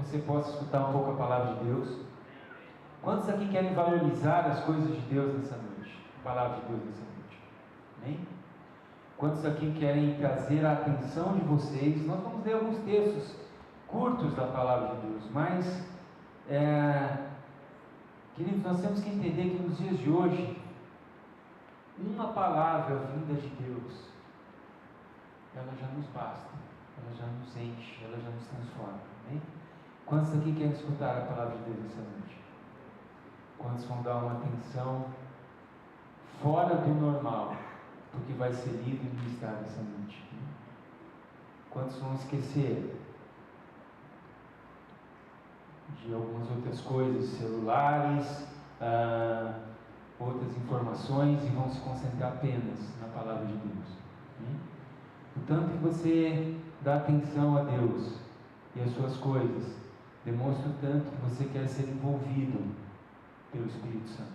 você possa escutar um pouco a palavra de Deus? Quantos aqui querem valorizar as coisas de Deus nessa noite? A palavra de Deus nessa noite. Amém? Quantos aqui querem trazer a atenção de vocês? Nós vamos ler alguns textos curtos da palavra de Deus, mas, queridos, nós temos que entender que nos dias de hoje, uma palavra vinda de Deus, ela já nos basta, ela já nos enche, ela já nos transforma. Amém? Quantos aqui querem escutar a palavra de Deus essa noite? Quantos vão dar uma atenção fora do normal, porque vai ser lido e ministrado essa noite? Quantos vão esquecer de algumas outras coisas, celulares, outras informações, e vão se concentrar apenas na palavra de Deus? O tanto que você dá atenção a Deus e as suas coisas, demonstra o tanto que você quer ser envolvido pelo Espírito Santo.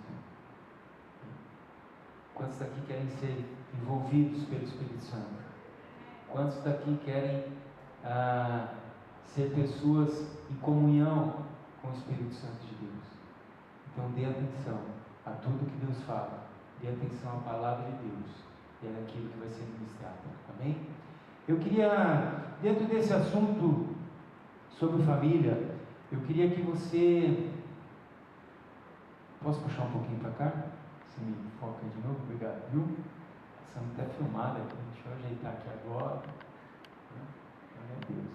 Quantos daqui querem ser envolvidos pelo Espírito Santo? Quantos daqui querem ser pessoas em comunhão com o Espírito Santo de Deus? Então dê atenção a tudo que Deus fala, dê atenção à palavra de Deus e é aquilo que vai ser ministrado. Amém? Eu queria, dentro desse assunto sobre família, eu queria que você... Posso puxar um pouquinho para cá? Você me foca de novo? Obrigado, viu? Estamos até filmada aqui. Deixa eu ajeitar aqui agora. Glória a Deus.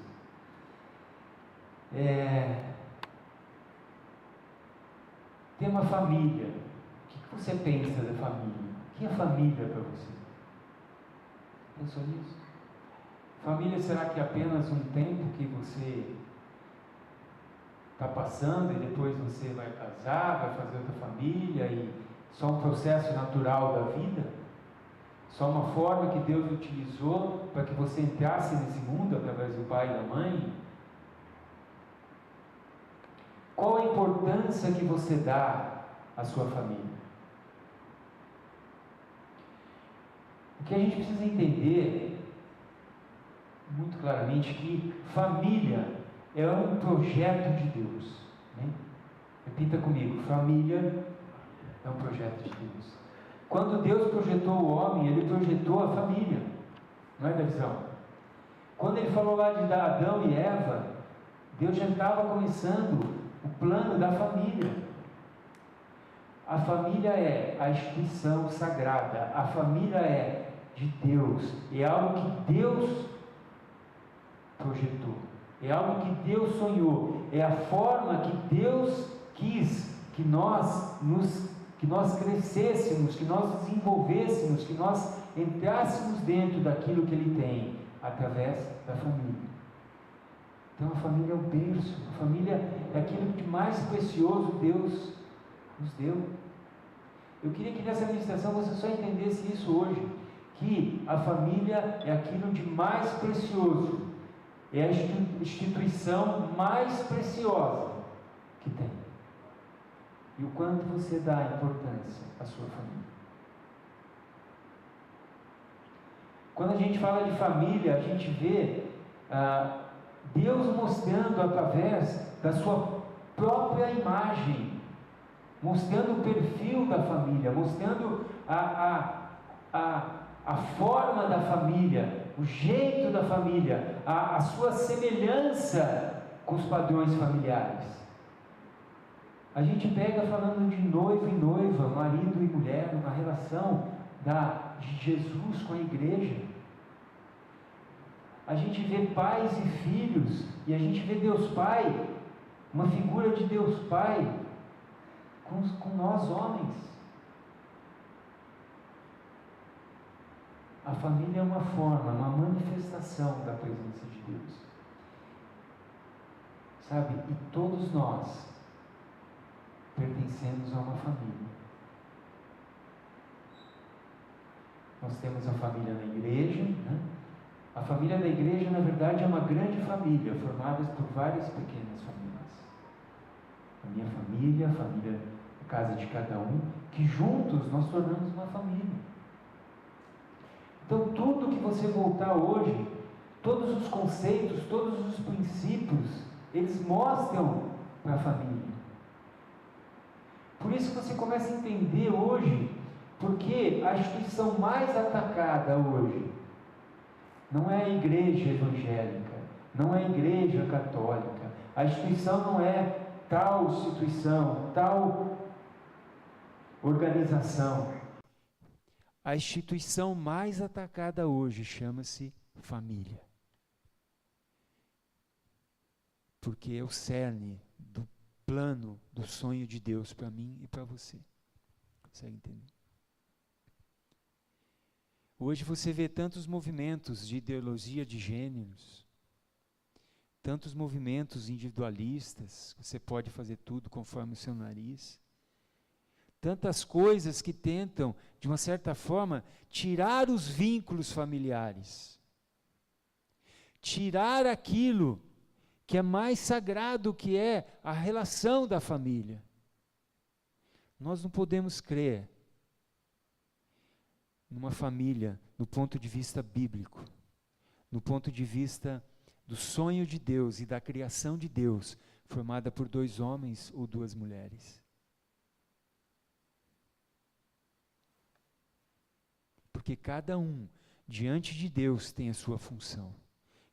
Tem uma família. O que você pensa da família? O que é família para você? Pensou nisso? Família, será que é apenas um tempo que você está passando e depois você vai casar, vai fazer outra família e só um processo natural da vida? Só uma forma que Deus utilizou para que você entrasse nesse mundo através do pai e da mãe? Qual a importância que você dá à sua família? O que a gente precisa entender muito claramente que família é um projeto de Deus. Né? Repita comigo: família é um projeto de Deus. Quando Deus projetou o homem, Ele projetou a família. Não é da visão? Quando Ele falou lá de Adão e Eva, Deus já estava começando o plano da família. A família é a instituição sagrada. A família é de Deus. É algo que Deus projetou. É algo que Deus sonhou. É a forma que Deus quis que nós crescêssemos, que nós desenvolvêssemos, que nós entrássemos dentro daquilo que Ele tem, através da família. Então a família é o berço, a família é aquilo de mais precioso Deus nos deu. Eu queria que nessa ministração você só entendesse isso hoje, que a família é aquilo de mais precioso, é a instituição mais preciosa que tem. E o quanto você dá importância à sua família. Quando a gente fala de família, a gente vê Deus mostrando através da sua própria imagem, mostrando o perfil da família, mostrando a forma da família, o jeito da família, a sua semelhança com os padrões familiares. A gente pega falando de noivo e noiva, marido e mulher, uma relação de Jesus com a igreja. A gente vê pais e filhos, e a gente vê Deus Pai, uma figura de Deus Pai com nós homens. A família é uma forma, uma manifestação da presença de Deus. Sabe? E todos nós pertencemos a uma família. Nós temos a família na igreja, né? A família da igreja, na verdade, é uma grande família, formada por várias pequenas famílias. A minha família, a família, a casa de cada um, que juntos nós tornamos uma família. Então, tudo que você voltar hoje, todos os conceitos, todos os princípios, eles mostram para a família. Por isso que você começa a entender hoje, porque a instituição mais atacada hoje não é a igreja evangélica, não é a igreja católica, a instituição não é tal instituição, tal organização. A instituição mais atacada hoje chama-se família. Porque é o cerne do plano, do sonho de Deus para mim e para você. Consegue entender? Hoje você vê tantos movimentos de ideologia de gêneros, tantos movimentos individualistas, você pode fazer tudo conforme o seu nariz, tantas coisas que tentam, de uma certa forma, tirar os vínculos familiares, tirar aquilo que é mais sagrado, que é a relação da família. Nós não podemos crer numa família do ponto de vista bíblico, no ponto de vista do sonho de Deus e da criação de Deus, formada por 2 homens ou 2 mulheres. Porque cada um diante de Deus tem a sua função.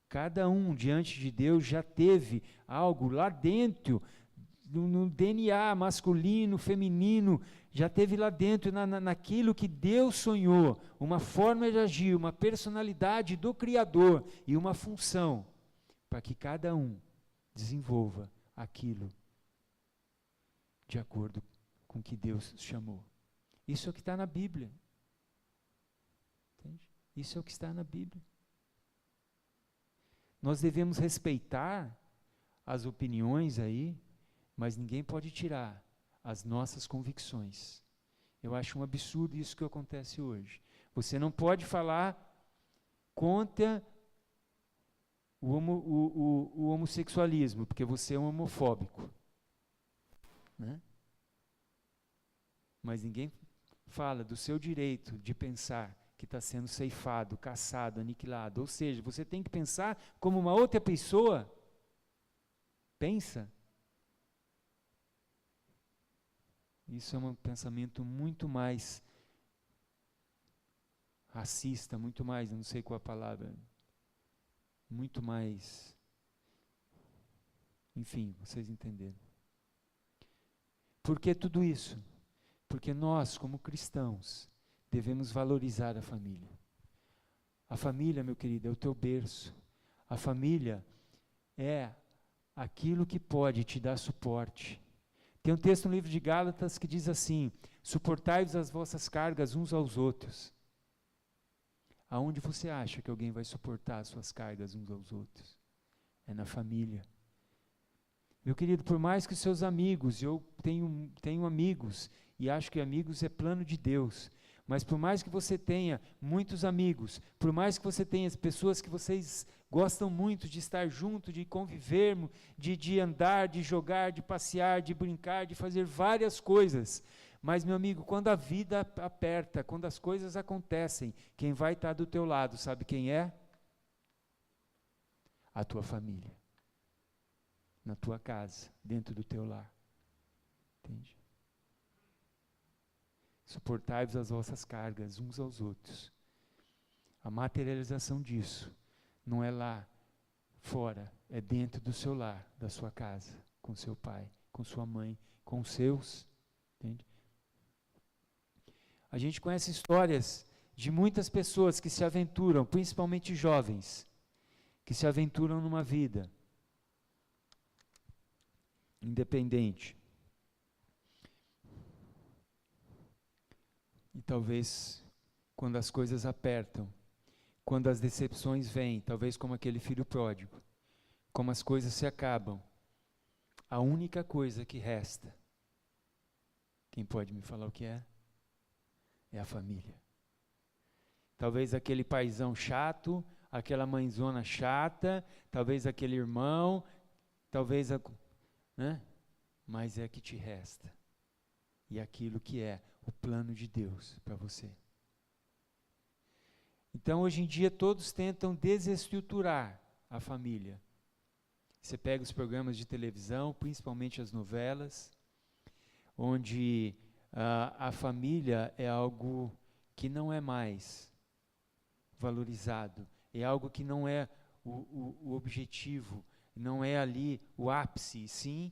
Cada um diante de Deus já teve algo lá dentro, no DNA masculino, feminino, já teve lá dentro, naquilo que Deus sonhou, uma forma de agir, uma personalidade do Criador e uma função, para que cada um desenvolva aquilo de acordo com o que Deus chamou. Isso é o que está na Bíblia. Entende? Isso é o que está na Bíblia. Nós devemos respeitar as opiniões aí, mas ninguém pode tirar as nossas convicções. Eu acho um absurdo isso que acontece hoje. Você não pode falar contra o homossexualismo, porque você é um homofóbico. Né? Mas ninguém fala do seu direito de pensar que está sendo ceifado, caçado, aniquilado. Ou seja, você tem que pensar como uma outra pessoa pensa. Isso é um pensamento muito mais racista, muito mais, eu não sei qual a palavra, muito mais, enfim, vocês entenderam. Por que tudo isso? Porque nós, como cristãos, devemos valorizar a família. A família, meu querido, é o teu berço. A família é aquilo que pode te dar suporte. Tem um texto no livro de Gálatas que diz assim: suportai-vos as vossas cargas uns aos outros. Aonde você acha que alguém vai suportar as suas cargas uns aos outros? É na família. Meu querido, por mais que os seus amigos, eu tenho amigos, e acho que amigos é plano de Deus, mas por mais que você tenha muitos amigos, por mais que você tenha pessoas que vocês gostam muito de estar junto, de conviver, de andar, de jogar, de passear, de brincar, de fazer várias coisas, mas meu amigo, quando a vida aperta, quando as coisas acontecem, quem vai estar do teu lado, sabe quem é? A tua família. Na tua casa, dentro do teu lar. Entende? Suportai-vos as vossas cargas uns aos outros. A materialização disso não é lá fora, é dentro do seu lar, da sua casa, com seu pai, com sua mãe, com os seus. Entende? A gente conhece histórias de muitas pessoas que se aventuram, principalmente jovens, que se aventuram numa vida independente. E talvez, quando as coisas apertam, quando as decepções vêm, talvez como aquele filho pródigo, como as coisas se acabam, a única coisa que resta, quem pode me falar o que é? É a família. Talvez aquele paizão chato, aquela mãezona chata, talvez aquele irmão, talvez né? Mas é que te resta. E aquilo que é o plano de Deus para você. Então, hoje em dia, todos tentam desestruturar a família. Você pega os programas de televisão, principalmente as novelas, onde a família é algo que não é mais valorizado, é algo que não é o objetivo, não é ali o ápice, sim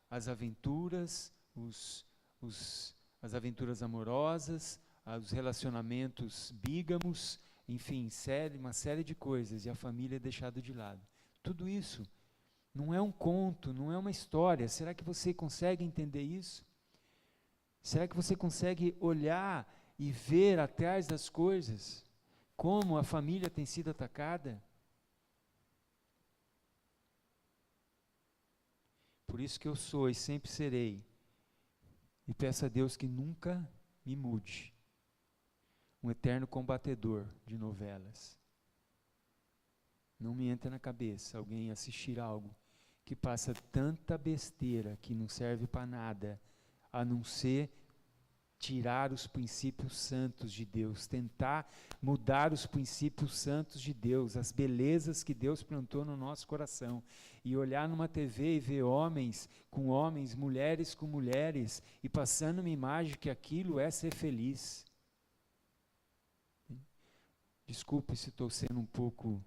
as aventuras, as aventuras amorosas, os relacionamentos bígamos, enfim, uma série de coisas, e a família é deixada de lado. Tudo isso não é um conto, não é uma história. Será que você consegue entender isso? Será que você consegue olhar e ver atrás das coisas como a família tem sido atacada? Por isso que eu sou e sempre serei, e peço a Deus que nunca me mude, um eterno combatedor de novelas. Não me entra na cabeça alguém assistir algo que passa tanta besteira que não serve para nada, a não ser tirar os princípios santos de Deus, tentar mudar os princípios santos de Deus, as belezas que Deus plantou no nosso coração, e olhar numa TV e ver homens com homens, mulheres com mulheres, e passando uma imagem que aquilo é ser feliz. Desculpe se estou sendo um pouco...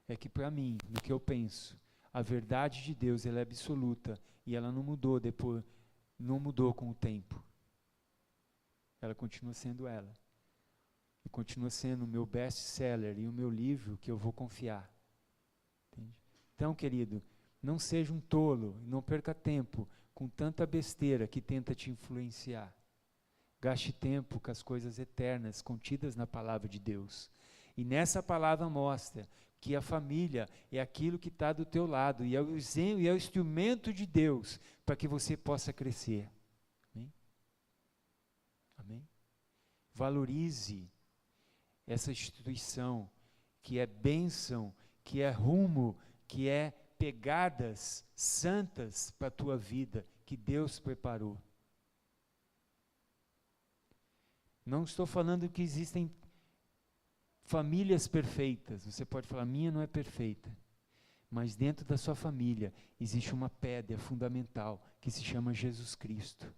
É que para mim, no que eu penso, a verdade de Deus ela é absoluta, e ela não mudou depois, não mudou com o tempo. Ela continua sendo ela. E continua sendo o meu best-seller e o meu livro que eu vou confiar. Entende? Então, querido, não seja um tolo, não perca tempo com tanta besteira que tenta te influenciar. Gaste tempo com as coisas eternas contidas na palavra de Deus. E nessa palavra mostra que a família é aquilo que está do teu lado, e é o instrumento de Deus para que você possa crescer. Amém? Amém? Valorize essa instituição que é bênção, que é rumo, que é pegadas santas para a tua vida, que Deus preparou. Não estou falando que existem famílias perfeitas. Você pode falar, minha não é perfeita. Mas dentro da sua família existe uma pedra fundamental que se chama Jesus Cristo,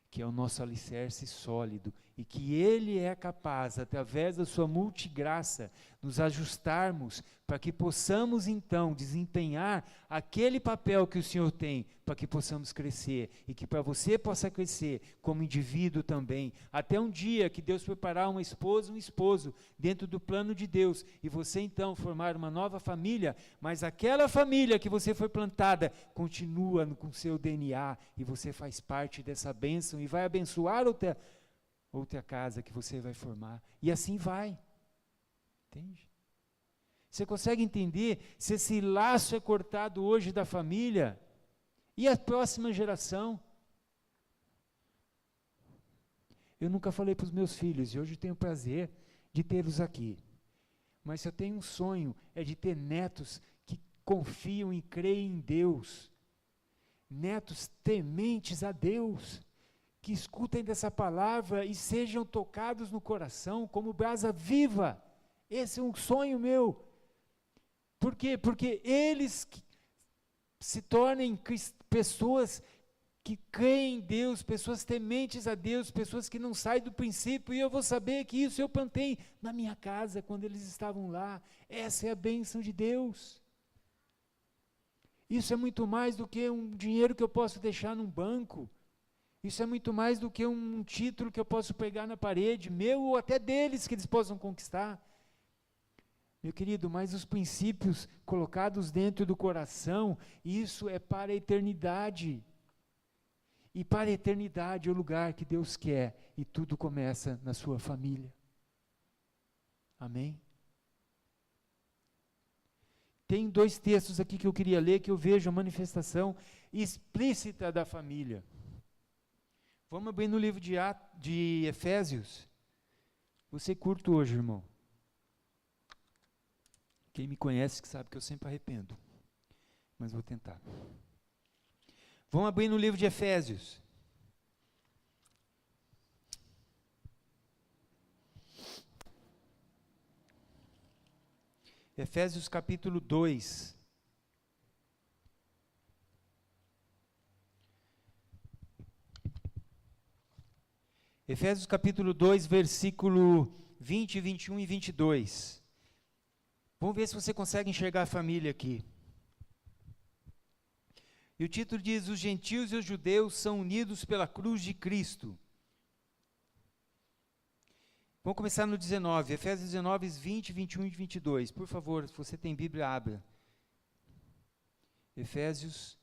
que é o nosso alicerce sólido, e que Ele é capaz, através da sua multigraça, nos ajustarmos para que possamos então desempenhar aquele papel que o Senhor tem, para que possamos crescer, e que para você possa crescer como indivíduo também, até um dia que Deus preparar uma esposa, um esposo, dentro do plano de Deus, e você então formar uma nova família, mas aquela família que você foi plantada, continua com seu DNA, e você faz parte dessa bênção, e vai abençoar outra casa que você vai formar, e assim vai, entende? Você consegue entender se esse laço é cortado hoje da família, e a próxima geração? Eu nunca falei para os meus filhos, e hoje tenho o prazer de tê-los aqui, mas se eu tenho um sonho, é de ter netos que confiam e creem em Deus, netos tementes a Deus, que escutem dessa palavra e sejam tocados no coração como brasa viva. Esse é um sonho meu. Por quê? Porque eles se tornem pessoas que creem em Deus, pessoas tementes a Deus, pessoas que não saem do princípio, e eu vou saber que isso eu plantei na minha casa, quando eles estavam lá. Essa é a bênção de Deus. Isso é muito mais do que um dinheiro que eu posso deixar num banco. Isso é muito mais do que um título que eu posso pegar na parede, meu ou até deles, que eles possam conquistar. Meu querido, mas os princípios colocados dentro do coração, isso é para a eternidade. E para a eternidade é o lugar que Deus quer, e tudo começa na sua família. Amém? Tem 2 textos aqui que eu queria ler, que eu vejo a manifestação explícita da família. Vamos abrir no livro de Efésios. Você curto hoje, irmão. Quem me conhece que sabe que eu sempre arrependo. Mas vou tentar. Vamos abrir no livro de Efésios. Efésios capítulo 2. Efésios capítulo 2, versículo 20, 21 e 22. Vamos ver se você consegue enxergar a família aqui. E o título diz: os gentios e os judeus são unidos pela cruz de Cristo. Vamos começar no 19, Efésios 19, 20, 21 e 22. Por favor, se você tem Bíblia, abra. Efésios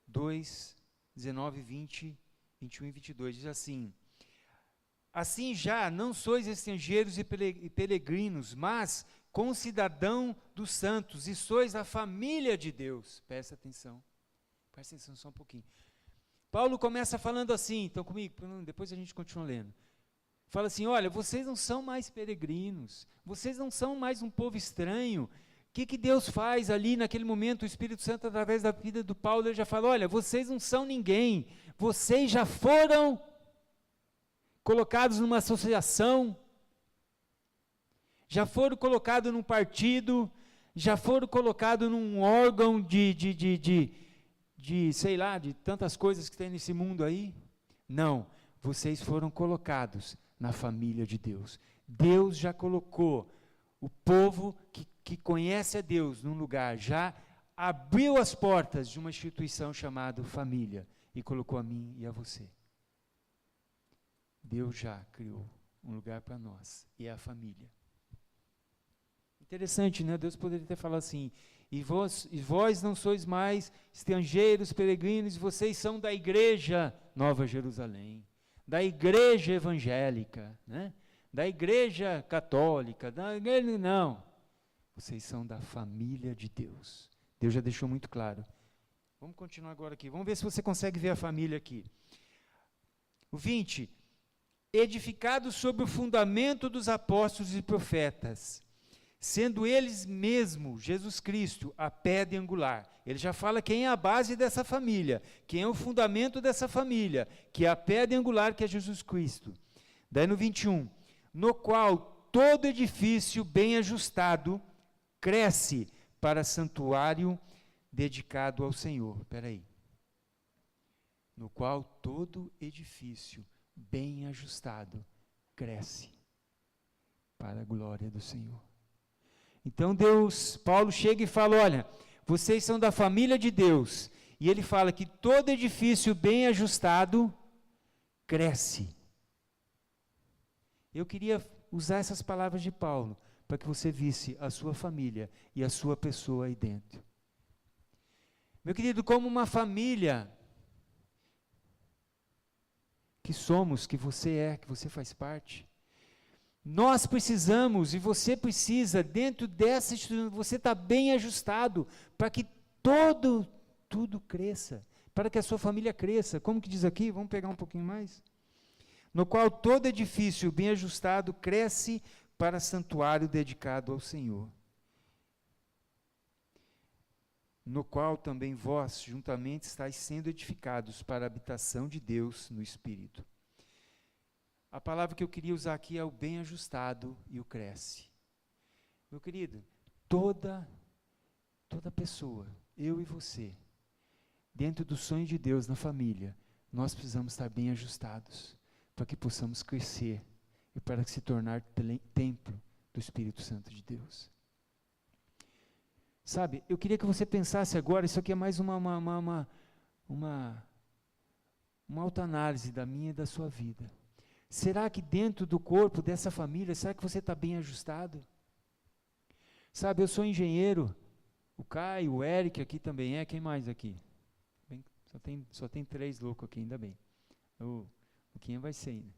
2, 19, 20, 21 e 22. Diz assim: assim já não sois estrangeiros e peregrinos, mas concidadão dos santos, e sois a família de Deus. Presta atenção só um pouquinho. Paulo começa falando assim, então comigo, depois a gente continua lendo. Fala assim: olha, vocês não são mais peregrinos, vocês não são mais um povo estranho. O que Deus faz ali naquele momento? O Espírito Santo, através da vida do Paulo, ele já fala: olha, vocês não são ninguém, vocês já foram colocados numa associação, já foram colocados num partido, já foram colocados num órgão sei lá, de tantas coisas que tem nesse mundo aí. Não, vocês foram colocados na família de Deus. Deus já colocou o povo que conhece a Deus num lugar, já abriu as portas de uma instituição chamada família e colocou a mim e a você. Deus já criou um lugar para nós, e é a família. Interessante, né? Deus poderia ter falado assim: e vós não sois mais estrangeiros, peregrinos, vocês são da igreja Nova Jerusalém, da igreja evangélica, né? Da igreja católica, não. Vocês são da família de Deus. Deus já deixou muito claro. Vamos continuar agora aqui. Vamos ver se você consegue ver a família aqui. O 20. Edificados sobre o fundamento dos apóstolos e profetas, sendo eles mesmo, Jesus Cristo, a pedra angular. Ele já fala quem é a base dessa família, quem é o fundamento dessa família, que é a pedra angular, que é Jesus Cristo. Daí no 21, no qual todo edifício bem ajustado cresce para santuário dedicado ao Senhor. Espera aí. No qual todo edifício bem ajustado cresce para a glória do Senhor. Então Paulo chega e fala: olha, vocês são da família de Deus, e ele fala que todo edifício bem ajustado cresce. Eu queria usar essas palavras de Paulo para que você visse a sua família e a sua pessoa aí dentro. Meu querido, como uma família que somos, que você é, que você faz parte, nós precisamos, e você precisa, dentro dessa instituição, você está bem ajustado, para que tudo cresça, para que a sua família cresça. Como que diz aqui? Vamos pegar um pouquinho mais. No qual todo edifício bem ajustado cresce para santuário dedicado ao Senhor. No qual também vós, juntamente, estáis sendo edificados para a habitação de Deus no Espírito. A palavra que eu queria usar aqui é o bem ajustado e o cresce. Meu querido, toda pessoa, eu e você, dentro do sonho de Deus na família, nós precisamos estar bem ajustados, para que possamos crescer e para se tornar templo do Espírito Santo de Deus. Sabe, eu queria que você pensasse agora, isso aqui é mais uma autoanálise da minha e da sua vida. Será que dentro do corpo dessa família, será que você está bem ajustado? Sabe, eu sou engenheiro, o Caio, o Eric aqui também é, quem mais aqui? Bem, só tem 3 loucos aqui, ainda bem. O Luquinha vai ser ainda.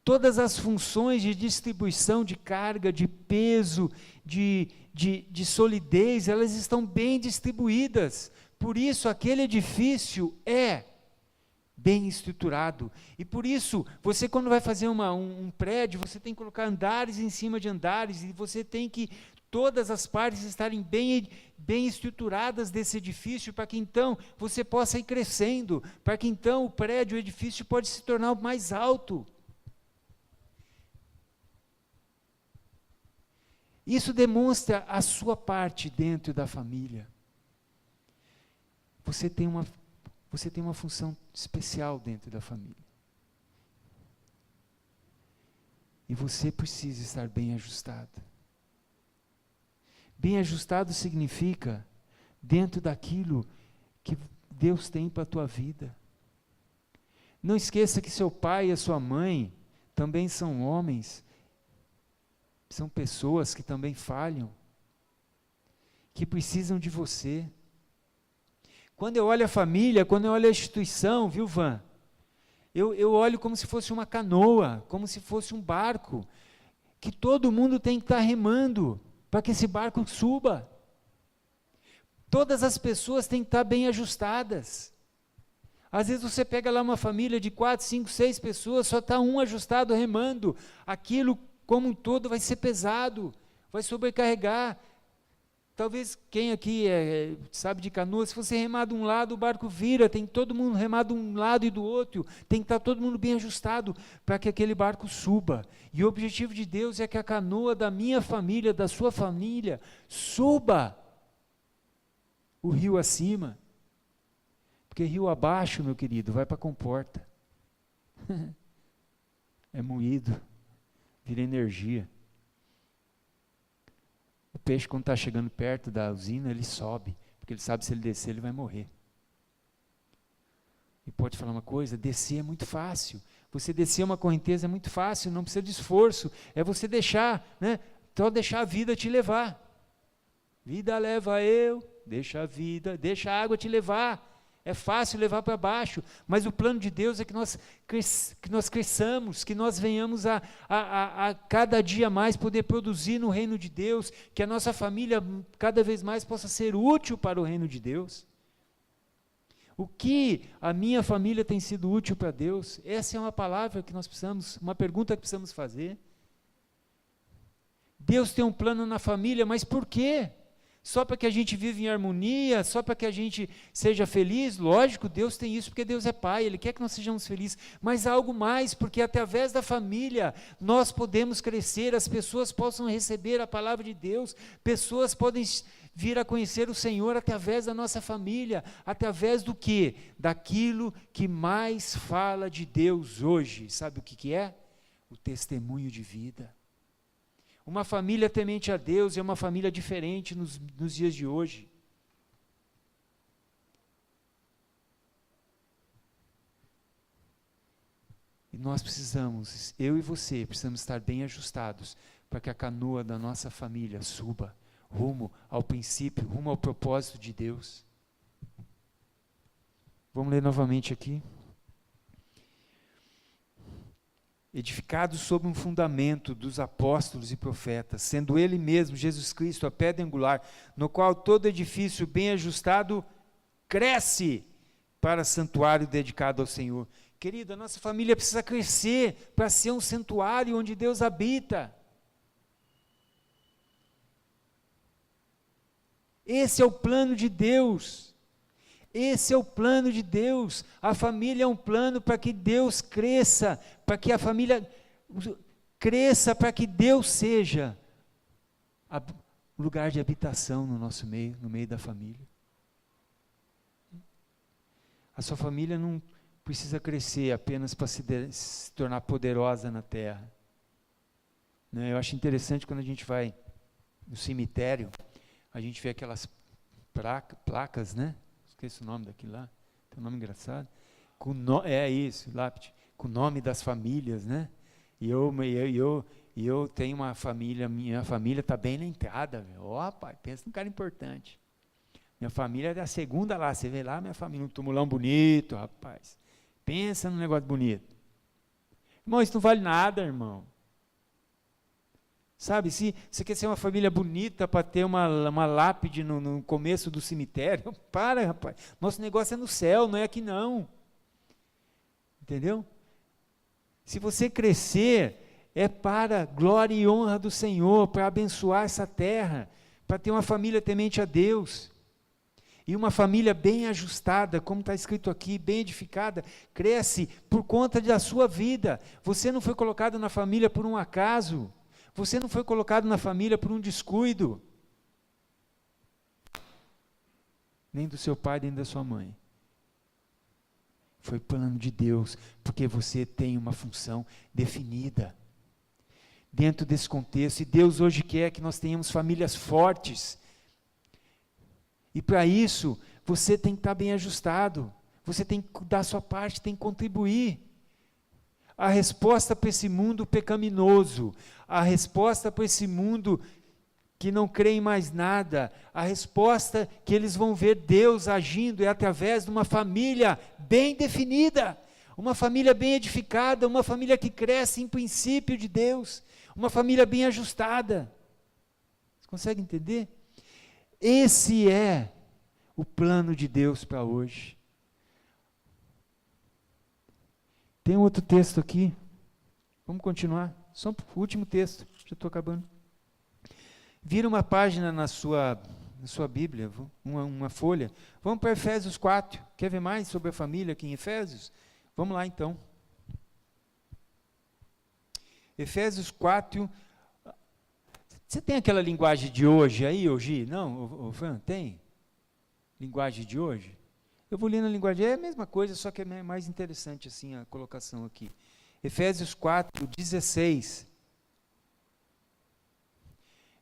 Todas as funções de distribuição de carga, de peso, de solidez, elas estão bem distribuídas. Por isso, aquele edifício é bem estruturado. E por isso, você quando vai fazer um prédio, você tem que colocar andares em cima de andares, e você tem que todas as partes estarem bem estruturadas desse edifício, para que então você possa ir crescendo, para que então o prédio, o edifício pode se tornar mais alto. Isso demonstra a sua parte dentro da família. Você tem uma função especial dentro da família. E você precisa estar bem ajustado. Bem ajustado significa dentro daquilo que Deus tem para a tua vida. Não esqueça que seu pai e a sua mãe também são homens, são pessoas que também falham, que precisam de você. Quando eu olho a família, quando eu olho a instituição, viu, Van? Eu olho como se fosse uma canoa, como se fosse um barco, que todo mundo tem que estar remando, para que esse barco suba. Todas as pessoas têm que estar bem ajustadas. Às vezes você pega lá uma família de 4, 5, 6 pessoas, só está um ajustado remando, aquilo como um todo vai ser pesado, vai sobrecarregar. Talvez quem aqui sabe de canoa, se você remar de um lado, o barco vira, tem todo mundo remar de um lado e do outro, tem que estar todo mundo bem ajustado para que aquele barco suba. E o objetivo de Deus é que a canoa da minha família, da sua família, suba o rio acima. Porque rio abaixo, meu querido, vai para a comporta. É moído, vira energia. O peixe, quando está chegando perto da usina, ele sobe, porque ele sabe que se ele descer, ele vai morrer. E pode falar uma coisa, descer é muito fácil. Você descer uma correnteza é muito fácil, não precisa de esforço. É você deixar, né? Só deixar a vida te levar. Vida leva eu, deixa a água te levar. É fácil levar para baixo, mas o plano de Deus é que nós cresçamos, que nós venhamos a cada dia mais poder produzir no reino de Deus, que a nossa família cada vez mais possa ser útil para o reino de Deus. O que a minha família tem sido útil para Deus? Essa é uma palavra que nós precisamos, uma pergunta que precisamos fazer. Deus tem um plano na família, mas por quê? Só para que a gente viva em harmonia, só para que a gente seja feliz? Lógico, Deus tem isso porque Deus é Pai, Ele quer que nós sejamos felizes, mas há algo mais, porque através da família nós podemos crescer, as pessoas possam receber a palavra de Deus, pessoas podem vir a conhecer o Senhor através da nossa família, através do quê? Daquilo que mais fala de Deus hoje, sabe o que é? O testemunho de vida. Uma família temente a Deus é uma família diferente nos dias de hoje. E nós precisamos, eu e você, precisamos estar bem ajustados para que a canoa da nossa família suba rumo ao princípio, rumo ao propósito de Deus. Vamos ler novamente aqui. Edificado sobre um fundamento dos apóstolos e profetas, sendo Ele mesmo, Jesus Cristo, a pedra angular, no qual todo edifício bem ajustado cresce para santuário dedicado ao Senhor. Querido, a nossa família precisa crescer para ser um santuário onde Deus habita. Esse é o plano de Deus. Esse é o plano de Deus. A família é um plano para que Deus cresça, para que a família cresça, para que Deus seja o lugar de habitação no nosso meio, no meio da família. A sua família não precisa crescer apenas para se tornar poderosa na terra. Né? Eu acho interessante quando a gente vai no cemitério, a gente vê aquelas placas, né? Esqueci o nome daquilo lá, tem um nome engraçado, é isso, lápide, com o nome das famílias, né? E eu tenho uma família, minha família está bem na entrada, ó rapaz, pensa num cara importante. Minha família é a segunda lá, você vê lá, minha família, um tumulão bonito, rapaz, pensa num negócio bonito. Irmão, isso não vale nada, irmão. Sabe, se você quer ser uma família bonita para ter uma lápide no começo do cemitério, para, rapaz. Nosso negócio é no céu, não é aqui não. Entendeu? Se você crescer, é para glória e honra do Senhor, para abençoar essa terra, para ter uma família temente a Deus. E uma família bem ajustada, como está escrito aqui, bem edificada, cresce por conta da sua vida. Você não foi colocado na família por um acaso. Você não foi colocado na família por um descuido. Nem do seu pai, nem da sua mãe. Foi plano de Deus, porque você tem uma função definida. Dentro desse contexto, e Deus hoje quer que nós tenhamos famílias fortes. E para isso, você tem que estar bem ajustado. Você tem que dar a sua parte, tem que contribuir. A resposta para esse mundo pecaminoso, a resposta para esse mundo que não crê em mais nada, a resposta que eles vão ver Deus agindo é através de uma família bem definida, uma família bem edificada, uma família que cresce em princípio de Deus, uma família bem ajustada. Você consegue entender? Esse é o plano de Deus para hoje. Tem outro texto aqui. Vamos continuar. Só o último texto. Já estou acabando. Vira uma página na sua Bíblia, uma folha. Vamos para Efésios 4. Quer ver mais sobre a família aqui em Efésios? Vamos lá então. Efésios 4. Você tem aquela linguagem de hoje aí, Ogi? Não, Fran, tem? Linguagem de hoje? Eu vou ler na linguagem, é a mesma coisa, só que é mais interessante assim a colocação aqui. Efésios 4, 16.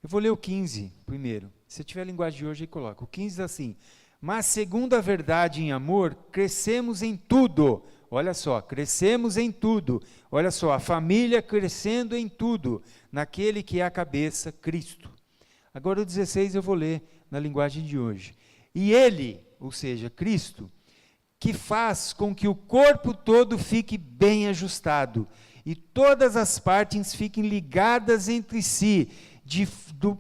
Eu vou ler o 15 primeiro. Se tiver a linguagem de hoje, aí coloca. O 15 diz assim: mas segundo a verdade em amor, crescemos em tudo. Olha só, crescemos em tudo. Olha só, a família crescendo em tudo, naquele que é a cabeça, Cristo. Agora o 16 eu vou ler na linguagem de hoje. E ele, ou seja, Cristo, que faz com que o corpo todo fique bem ajustado e todas as partes fiquem ligadas entre si,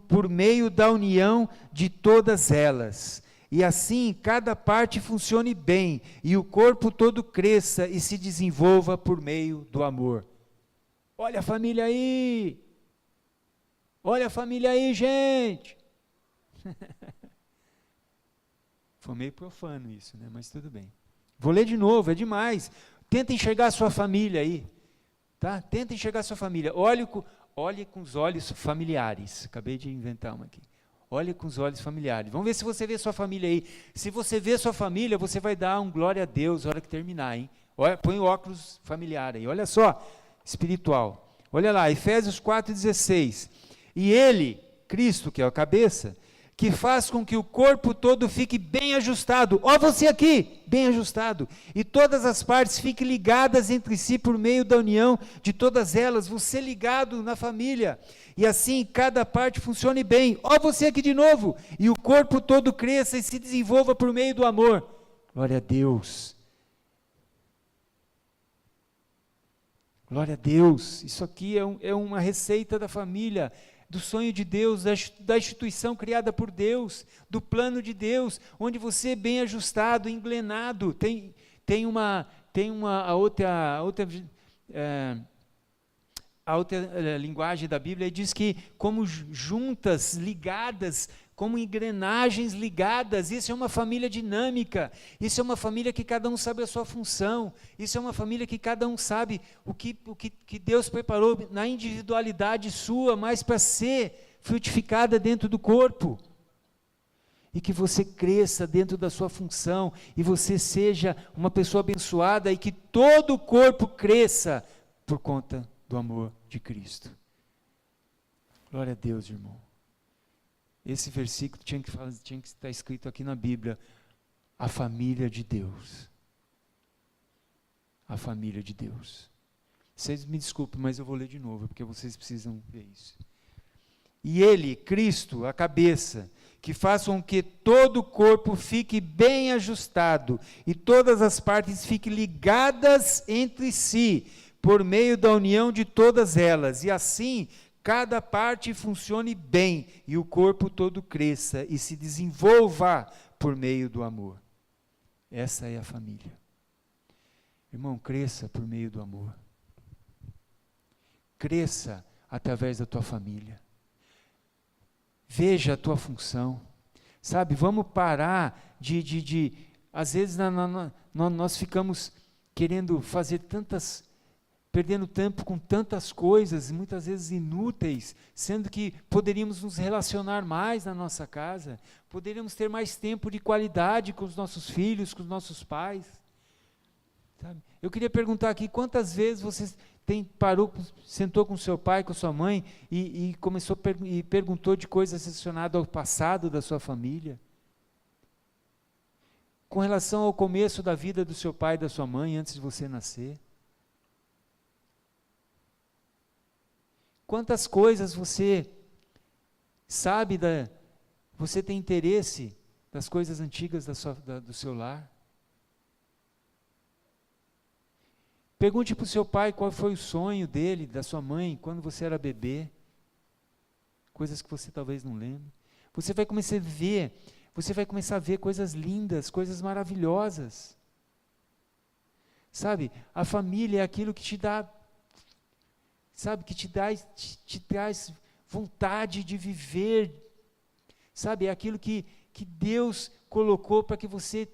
por meio da união de todas elas. E assim cada parte funcione bem e o corpo todo cresça e se desenvolva por meio do amor. Olha a família aí! Olha a família aí, gente! Foi meio profano isso, né? Mas tudo bem. Vou ler de novo, é demais. Tenta enxergar a sua família aí. Tá? Tenta enxergar a sua família. Olhe com os olhos familiares. Acabei de inventar uma aqui. Olhe com os olhos familiares. Vamos ver se você vê sua família aí. Se você vê sua família, você vai dar um glória a Deus na hora que terminar, hein? Olha, põe o óculos familiar aí. Olha só, espiritual. Olha lá, Efésios 4,16. E ele, Cristo, que é a cabeça, que faz com que o corpo todo fique bem ajustado. Ó, você aqui, bem ajustado. E todas as partes fiquem ligadas entre si por meio da união de todas elas. Você ligado na família. E assim cada parte funcione bem. Ó, você aqui de novo. E o corpo todo cresça e se desenvolva por meio do amor. Glória a Deus. Glória a Deus. Isso aqui é uma receita da família, do sonho de Deus, da instituição criada por Deus, do plano de Deus, onde você é bem ajustado, engrenado. Tem uma linguagem da Bíblia diz que como juntas, ligadas, como engrenagens ligadas. Isso é uma família dinâmica, isso é uma família que cada um sabe a sua função, isso é uma família que cada um sabe o que Deus preparou na individualidade sua, mas para ser frutificada dentro do corpo, e que você cresça dentro da sua função, e você seja uma pessoa abençoada, e que todo o corpo cresça por conta do amor de Cristo. Glória a Deus, irmão. Esse versículo tinha que estar escrito aqui na Bíblia. A família de Deus. A família de Deus. Vocês me desculpem, mas eu vou ler de novo, porque vocês precisam ver isso. E ele, Cristo, a cabeça, que faz com que todo o corpo fique bem ajustado e todas as partes fiquem ligadas entre si, por meio da união de todas elas, e assim cada parte funcione bem e o corpo todo cresça e se desenvolva por meio do amor. Essa é a família. Irmão, cresça por meio do amor. Cresça através da tua família. Veja a tua função. Sabe, vamos parar às vezes nós ficamos querendo fazer tantas perdendo tempo com tantas coisas, muitas vezes inúteis, sendo que poderíamos nos relacionar mais na nossa casa, poderíamos ter mais tempo de qualidade com os nossos filhos, com os nossos pais. Sabe? Eu queria perguntar aqui, quantas vezes você sentou com seu pai, com sua mãe, e perguntou de coisas relacionadas ao passado da sua família? Com relação ao começo da vida do seu pai e da sua mãe, antes de você nascer? Quantas coisas você sabe, você tem interesse das coisas antigas do seu lar? Pergunte para o seu pai qual foi o sonho dele, da sua mãe, quando você era bebê. Coisas que você talvez não lembre. Você vai começar a ver coisas lindas, coisas maravilhosas. Sabe, a família é aquilo que te dá, sabe, que te traz vontade de viver. Sabe, é aquilo que Deus colocou para que você,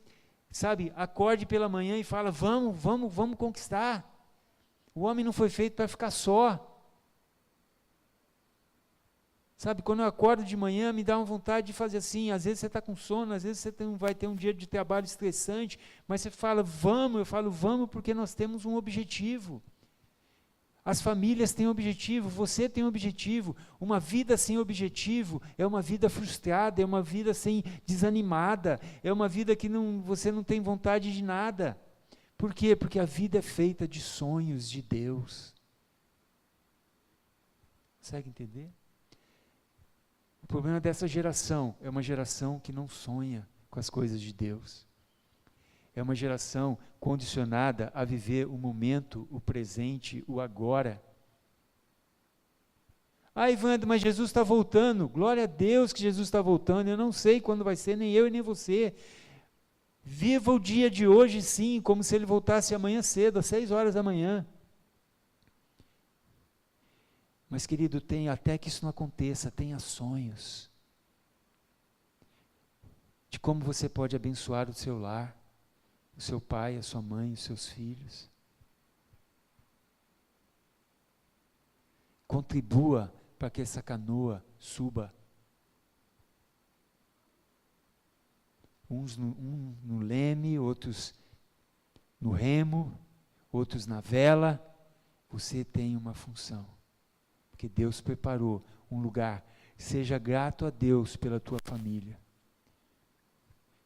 sabe, acorde pela manhã e fala, vamos conquistar. O homem não foi feito para ficar só. Sabe, quando eu acordo de manhã, me dá uma vontade de fazer assim, às vezes você está com sono, às vezes você vai ter um dia de trabalho estressante, mas você fala, eu falo, vamos, porque nós temos um objetivo. As famílias têm objetivo, você tem objetivo. Uma vida sem objetivo é uma vida frustrada, é uma vida desanimada, é uma vida que você não tem vontade de nada. Por quê? Porque a vida é feita de sonhos de Deus. Consegue entender? O problema dessa geração é uma geração que não sonha com as coisas de Deus. É uma geração condicionada a viver o momento, o presente, o agora. Ivandro, mas Jesus está voltando. Glória a Deus que Jesus está voltando. Eu não sei quando vai ser, nem eu e nem você. Viva o dia de hoje, sim, como se ele voltasse amanhã cedo, às 6 horas da manhã. Mas, querido, até que isso não aconteça, tenha sonhos de como você pode abençoar o seu lar, o seu pai, a sua mãe, os seus filhos. Contribua para que essa canoa suba. Uns no leme, outros no remo, outros na vela. Você tem uma função. Porque Deus preparou um lugar. Seja grato a Deus pela tua família.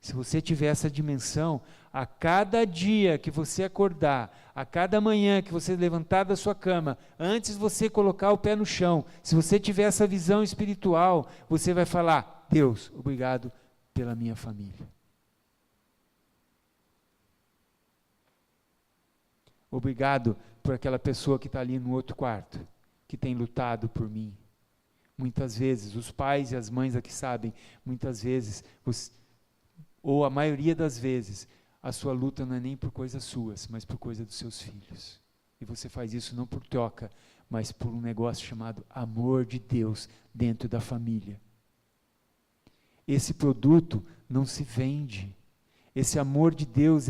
Se você tiver essa dimensão, a cada dia que você acordar, a cada manhã que você levantar da sua cama, antes de você colocar o pé no chão, se você tiver essa visão espiritual, você vai falar, Deus, obrigado pela minha família. Obrigado por aquela pessoa que está ali no outro quarto, que tem lutado por mim. Muitas vezes, os pais e as mães aqui sabem, muitas vezes, ou a maioria das vezes, a sua luta não é nem por coisas suas, mas por coisa dos seus filhos. E você faz isso não por troca, mas por um negócio chamado amor de Deus dentro da família. Esse produto não se vende. Esse amor de Deus,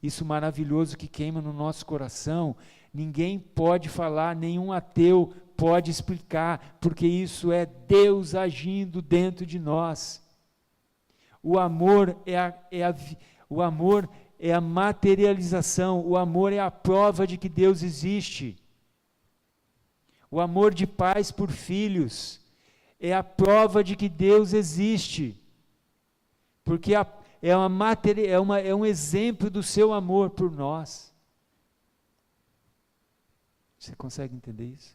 isso maravilhoso que queima no nosso coração, ninguém pode falar, nenhum ateu pode explicar, porque isso é Deus agindo dentro de nós. O amor o amor é a materialização, o amor é a prova de que Deus existe. O amor de pais por filhos é a prova de que Deus existe, porque é um exemplo do seu amor por nós. Você consegue entender isso?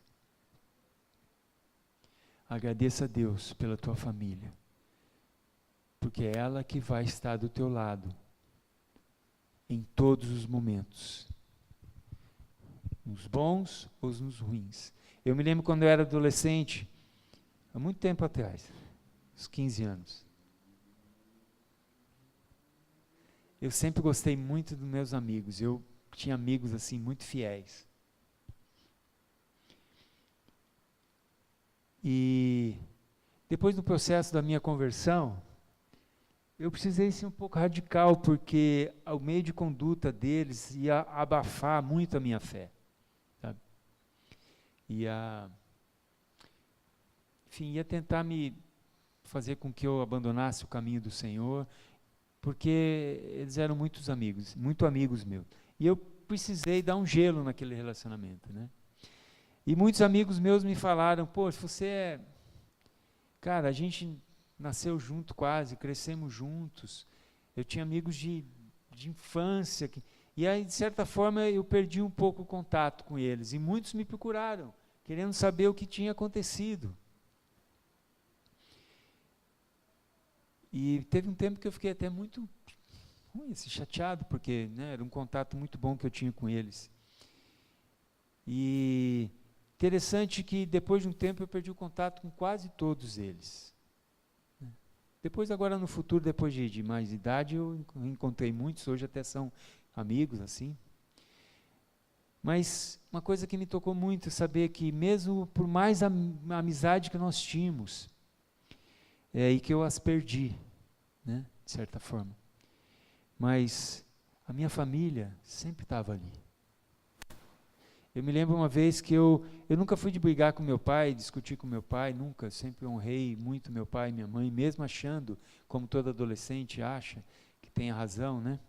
Agradeça a Deus pela tua família, porque é ela que vai estar do teu lado em todos os momentos, nos bons ou nos ruins. Eu me lembro quando eu era adolescente, há muito tempo atrás, uns 15 anos. Eu sempre gostei muito dos meus amigos, eu tinha amigos assim muito fiéis. E depois do processo da minha conversão, eu precisei ser um pouco radical, porque o meio de conduta deles ia abafar muito a minha fé. Sabe? ia tentar me fazer com que eu abandonasse o caminho do Senhor, porque eles eram muito amigos meus. E eu precisei dar um gelo naquele relacionamento, né? E muitos amigos meus me falaram, pô, cara, a gente nasceu junto quase, crescemos juntos, eu tinha amigos de infância, e aí, de certa forma, eu perdi um pouco o contato com eles, e muitos me procuraram, querendo saber o que tinha acontecido. E teve um tempo que eu fiquei até muito chateado, porque, né, era um contato muito bom que eu tinha com eles. E interessante que depois de um tempo eu perdi o contato com quase todos eles. Depois, agora no futuro, depois de mais idade, eu encontrei muitos, hoje até são amigos, assim. Mas uma coisa que me tocou muito é saber que mesmo por mais amizade que nós tínhamos, é aí que eu as perdi, né, de certa forma. Mas a minha família sempre estava ali. Eu me lembro uma vez que eu nunca fui de brigar com meu pai, discutir com meu pai, nunca, sempre honrei muito meu pai e minha mãe, mesmo achando, como todo adolescente acha, que tem a razão, né?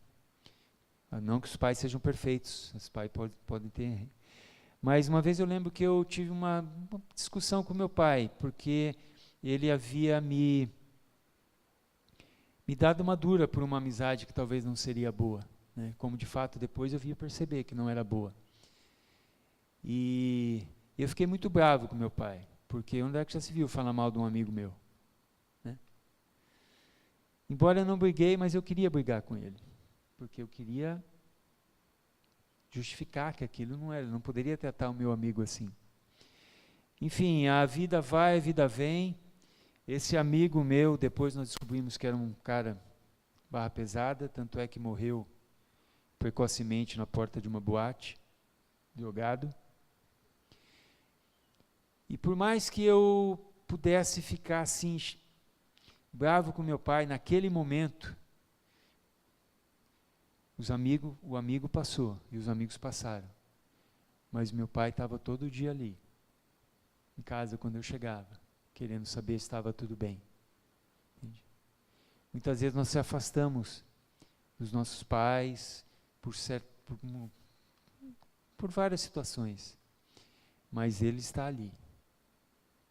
Não que os pais sejam perfeitos, os pais podem ter. Mas uma vez eu lembro que eu tive uma discussão com meu pai, porque ele havia me dado uma dura por uma amizade que talvez não seria boa, né? Como de fato depois eu via perceber que não era boa. E eu fiquei muito bravo com meu pai, porque onde é que já se viu falar mal de um amigo meu, né? Embora eu não briguei, mas eu queria brigar com ele, porque eu queria justificar que aquilo não poderia tratar o meu amigo assim. Enfim, a vida vai, a vida vem. Esse amigo meu, depois nós descobrimos que era um cara barra pesada, tanto é que morreu precocemente na porta de uma boate, drogado. E por mais que eu pudesse ficar assim, bravo com meu pai, naquele momento, o amigo passou e os amigos passaram. Mas meu pai estava todo dia ali, em casa quando eu chegava, querendo saber se estava tudo bem. Entende? Muitas vezes nós se afastamos dos nossos pais por várias situações, mas ele está ali.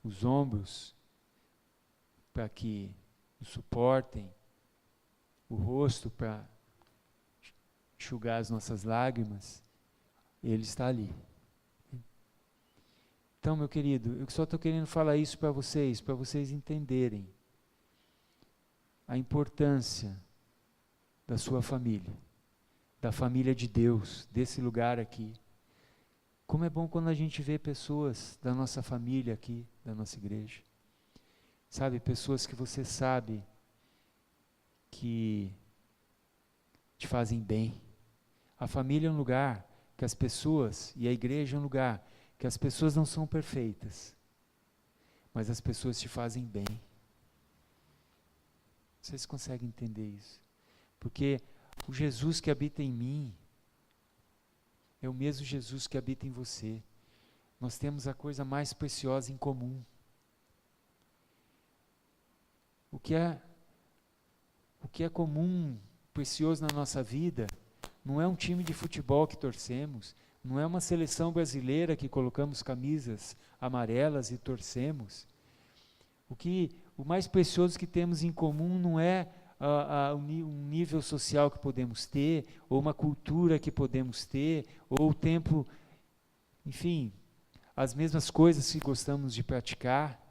Os ombros para que nos suportem, o rosto para enxugar as nossas lágrimas, ele está ali. Então, meu querido, eu só estou querendo falar isso para vocês entenderem a importância da sua família, da família de Deus, desse lugar aqui. Como é bom quando a gente vê pessoas da nossa família aqui, da nossa igreja. Sabe, pessoas que você sabe que te fazem bem. A família é um lugar que as pessoas, e a igreja é um lugar que as pessoas não são perfeitas, mas as pessoas te fazem bem. Vocês conseguem entender isso? Porque o Jesus que habita em mim é o mesmo Jesus que habita em você. Nós temos a coisa mais preciosa em comum. O que é comum, precioso na nossa vida, não é um time de futebol que torcemos, não é uma seleção brasileira que colocamos camisas amarelas e torcemos. O mais precioso que temos em comum não é um nível social que podemos ter, ou uma cultura que podemos ter, ou o tempo, enfim, as mesmas coisas que gostamos de praticar.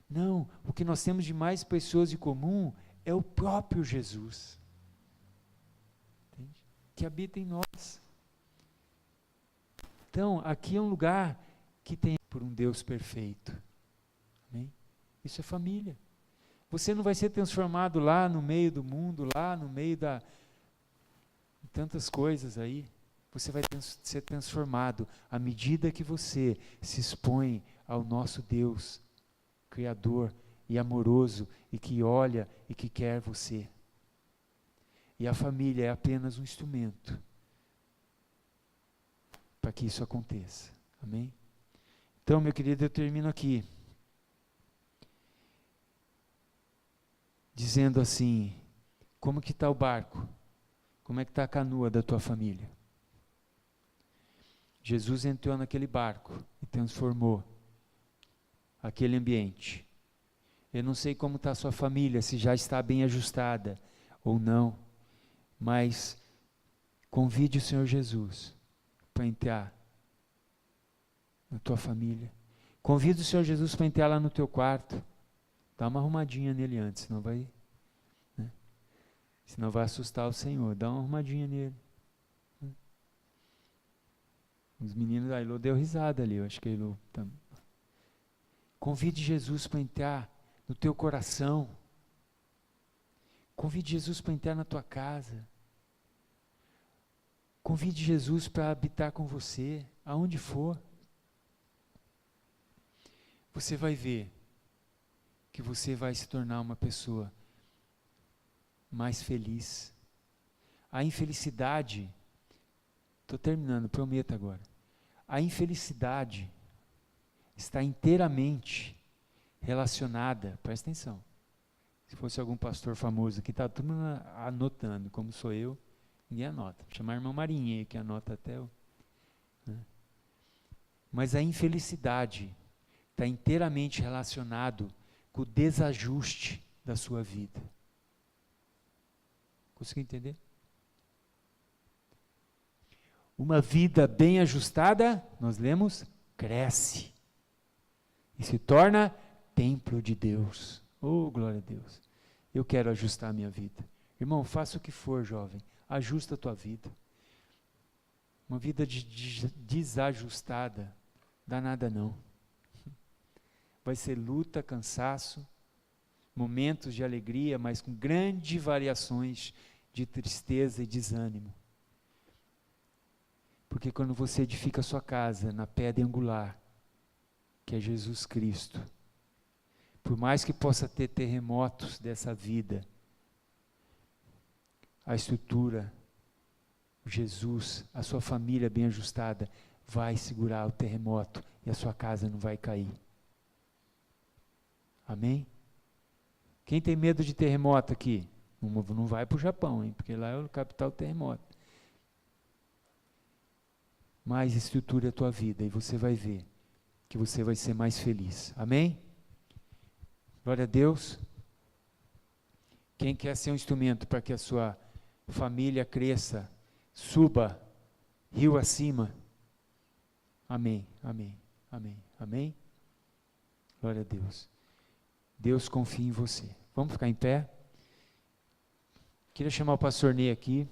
Não, o que nós temos de mais precioso em comum é o próprio Jesus, entende? Que habita em nós. Então, aqui é um lugar que tem por um Deus perfeito. Amém? Isso é família. Você não vai ser transformado lá no meio do mundo, lá no meio de tantas coisas aí. Você vai ser transformado à medida que você se expõe ao nosso Deus Criador e amoroso, e que olha e que quer você. E a família é apenas um instrumento para que isso aconteça. Amém? Então, meu querido, eu termino aqui dizendo assim, como que está o barco? Como é que está a canoa da tua família? Jesus entrou naquele barco e transformou aquele ambiente. Eu não sei como está a sua família, se já está bem ajustada ou não, mas convide o Senhor Jesus para entrar na tua família. Convide o Senhor Jesus para entrar lá no teu quarto. Dá uma arrumadinha nele antes, senão vai, né? Senão vai assustar o Senhor. Dá uma arrumadinha nele. Os meninos, a Elô deu risada ali, eu acho que a Elô também. Convide Jesus para entrar no teu coração. Convide Jesus para entrar na tua casa. Convide Jesus para habitar com você, aonde for. Você vai ver que você vai se tornar uma pessoa mais feliz. A infelicidade, estou terminando, prometo agora. A infelicidade está inteiramente relacionada, presta atenção. Se fosse algum pastor famoso aqui, está todo mundo anotando, como sou eu, ninguém anota. Vou chamar a irmã Marinha aí, que anota até o... Né? Mas a infelicidade está inteiramente relacionado com o desajuste da sua vida. Conseguiu entender? Uma vida bem ajustada, nós lemos, cresce e se torna templo de Deus. Oh, glória a Deus. Eu quero ajustar a minha vida. Irmão, faça o que for, jovem. Ajusta a tua vida. Uma vida desajustada, dá nada não. Vai ser luta, cansaço, momentos de alegria, mas com grandes variações de tristeza e desânimo. Porque quando você edifica a sua casa na pedra angular, que é Jesus Cristo, por mais que possa ter terremotos dessa vida, a estrutura, Jesus, a sua família bem ajustada, vai segurar o terremoto e a sua casa não vai cair. Amém? Quem tem medo de terremoto aqui? Não vai para o Japão, hein? Porque lá é o capital do terremoto. Mas estruture a tua vida e você vai ver que você vai ser mais feliz. Amém? Glória a Deus. Quem quer ser um instrumento para que a sua família cresça, suba, rio acima? Amém, amém, amém, amém. Glória a Deus. Deus confia em você. Vamos ficar em pé? Queria chamar o pastor Ney aqui.